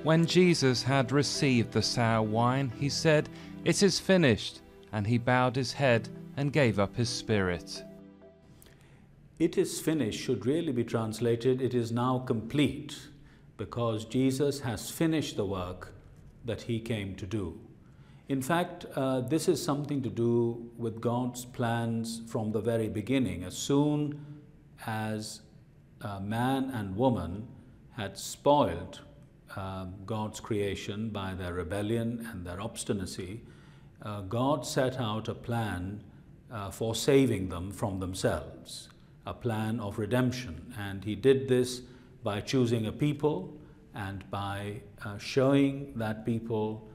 When Jesus had received the sour wine, he said, "It is finished," and he bowed his head and gave up his spirit. It is finished should really be translated, it is now complete, because Jesus has finished the work that he came to do. In fact, this is something to do with God's plans from the very beginning. As soon as man and woman had spoiled God's creation by their rebellion and their obstinacy, God set out a plan for saving them from themselves, a plan of redemption. And he did this by choosing a people and by showing that people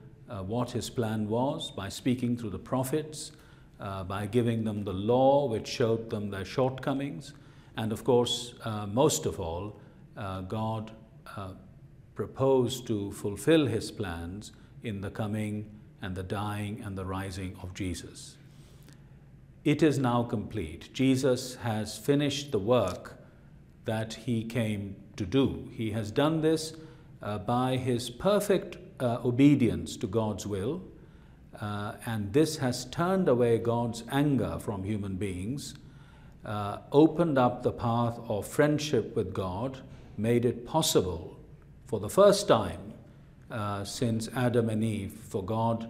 what his plan was, by speaking through the prophets, by giving them the law which showed them their shortcomings. And of course, most of all, God proposed to fulfill his plans in the coming and the dying and the rising of Jesus. It is now complete. Jesus has finished the work that he came to do. He has done this by his perfect obedience to God's will, and this has turned away God's anger from human beings, opened up the path of friendship with God, made it possible for the first time since Adam and Eve for God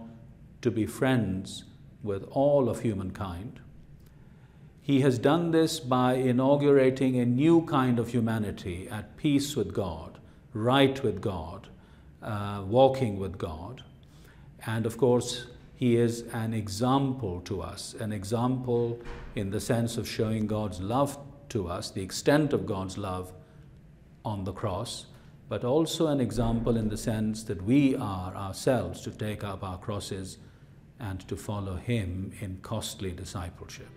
to be friends with all of humankind. He has done this by inaugurating a new kind of humanity at peace with God, right with God, walking with God. And of course, he is an example to us, an example in the sense of showing God's love to us, the extent of God's love on the cross, but also an example in the sense that we are ourselves to take up our crosses and to follow him in costly discipleship.